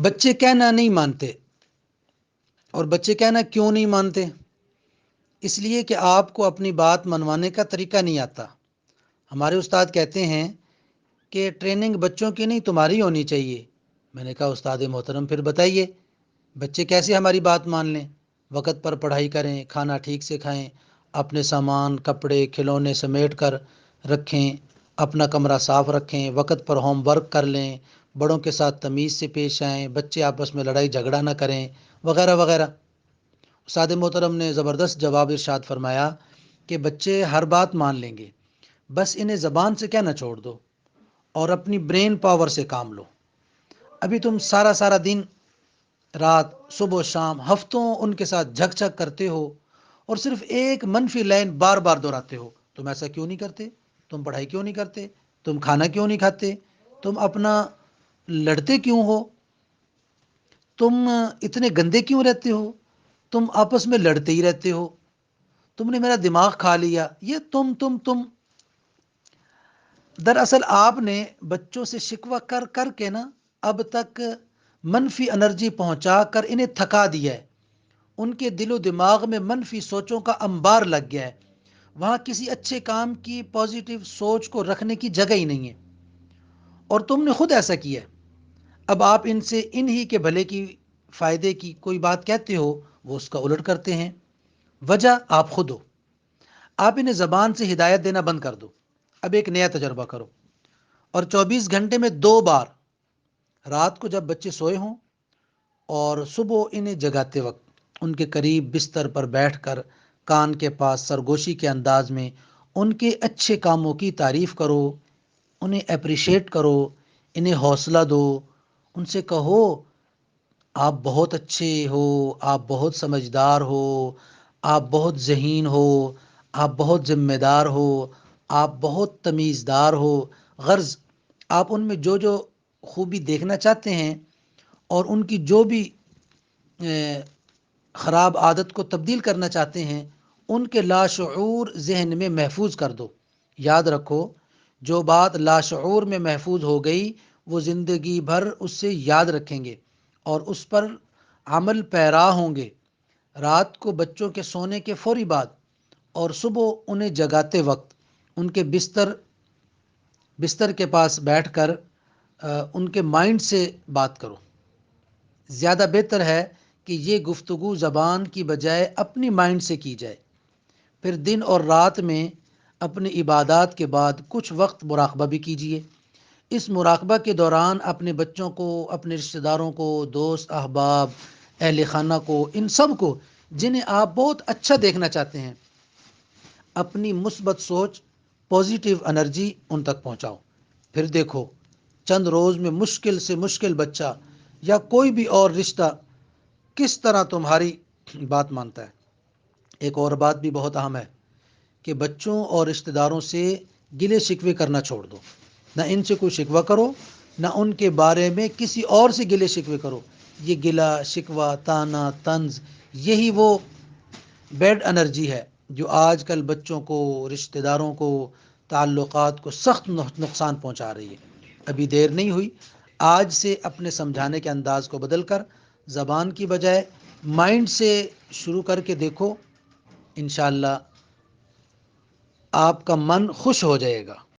بچے کہنا نہیں مانتے، اور بچے کہنا کیوں نہیں مانتے؟ اس لیے کہ آپ کو اپنی بات منوانے کا طریقہ نہیں آتا۔ ہمارے استاد کہتے ہیں کہ ٹریننگ بچوں کی نہیں تمہاری ہونی چاہیے۔ میں نے کہا استاد محترم پھر بتائیے بچے کیسے ہماری بات مان لیں؟ وقت پر پڑھائی کریں، کھانا ٹھیک سے کھائیں، اپنے سامان کپڑے کھلونے سمیٹ کر رکھیں، اپنا کمرہ صاف رکھیں، وقت پر ہوم ورک کر لیں، بڑوں کے ساتھ تمیز سے پیش آئیں، بچے آپس میں لڑائی جھگڑا نہ کریں، وغیرہ وغیرہ۔ استاد محترم نے زبردست جواب ارشاد فرمایا کہ بچے ہر بات مان لیں گے، بس انہیں زبان سے کہنا چھوڑ دو اور اپنی برین پاور سے کام لو۔ ابھی تم سارا سارا دن رات صبح و شام ہفتوں ان کے ساتھ جھک جھک کرتے ہو اور صرف ایک منفی لائن بار بار دہراتے ہو۔ تم ایسا کیوں نہیں کرتے؟ تم پڑھائی کیوں نہیں کرتے؟ تم کھانا کیوں نہیں کھاتے؟ تم اپنا لڑتے کیوں ہو؟ تم اتنے گندے کیوں رہتے ہو؟ تم آپس میں لڑتے ہی رہتے ہو، تم نے میرا دماغ کھا لیا، یہ تم دراصل آپ نے بچوں سے شکوہ کر کر کے نا اب تک منفی انرجی پہنچا کر انہیں تھکا دیا ہے۔ ان کے دل و دماغ میں منفی سوچوں کا انبار لگ گیا ہے، وہاں کسی اچھے کام کی پازیٹیو سوچ کو رکھنے کی جگہ ہی نہیں ہے، اور تم نے خود ایسا کیا ہے۔ اب آپ ان سے انہی کے بھلے کی فائدے کی کوئی بات کہتے ہو، وہ اس کا الٹ کرتے ہیں۔ وجہ آپ خود ہو۔ آپ انہیں زبان سے ہدایت دینا بند کر دو۔ اب ایک نیا تجربہ کرو، اور 24 گھنٹے میں 2 بار، رات کو جب بچے سوئے ہوں اور صبح انہیں جگاتے وقت، ان کے قریب بستر پر بیٹھ کر کان کے پاس سرگوشی کے انداز میں ان کے اچھے کاموں کی تعریف کرو، انہیں اپریشیٹ کرو، انہیں حوصلہ دو، ان سے کہو آپ بہت اچھے ہو، آپ بہت سمجھدار ہو، آپ بہت ذہین ہو، آپ بہت ذمہ دار ہو، آپ بہت تمیزدار ہو۔ غرض آپ ان میں جو جو خوبی دیکھنا چاہتے ہیں اور ان کی جو بھی خراب عادت کو تبدیل کرنا چاہتے ہیں، ان کے لاشعور ذہن میں محفوظ کر دو۔ یاد رکھو، جو بات لاشعور میں محفوظ ہو گئی وہ زندگی بھر اس سے یاد رکھیں گے اور اس پر عمل پیرا ہوں گے۔ رات کو بچوں کے سونے کے فوری بعد اور صبح انہیں جگاتے وقت ان کے بستر کے پاس بیٹھ کر ان کے مائنڈ سے بات کرو۔ زیادہ بہتر ہے کہ یہ گفتگو زبان کی بجائے اپنی مائنڈ سے کی جائے۔ پھر دن اور رات میں اپنی عبادات کے بعد کچھ وقت مراقبہ بھی کیجیے۔ اس مراقبہ کے دوران اپنے بچوں کو، اپنے رشتہ داروں کو، دوست احباب، اہل خانہ کو، ان سب کو جنہیں آپ بہت اچھا دیکھنا چاہتے ہیں، اپنی مثبت سوچ، پازیٹیو انرجی ان تک پہنچاؤ۔ پھر دیکھو چند روز میں مشکل سے مشکل بچہ یا کوئی بھی اور رشتہ کس طرح تمہاری بات مانتا ہے۔ ایک اور بات بھی بہت اہم ہے کہ بچوں اور رشتہ داروں سے گلے شکوے کرنا چھوڑ دو۔ نہ ان سے کوئی شکوہ کرو، نہ ان کے بارے میں کسی اور سے گلے شکوے کرو۔ یہ گلا شکوہ، تانا طنز، یہی وہ بیڈ انرجی ہے جو آج کل بچوں کو، رشتہ داروں کو، تعلقات کو سخت نقصان پہنچا رہی ہے۔ ابھی دیر نہیں ہوئی، آج سے اپنے سمجھانے کے انداز کو بدل کر زبان کی بجائے مائنڈ سے شروع کر کے دیکھو، انشاءاللہ آپ کا من خوش ہو جائے گا۔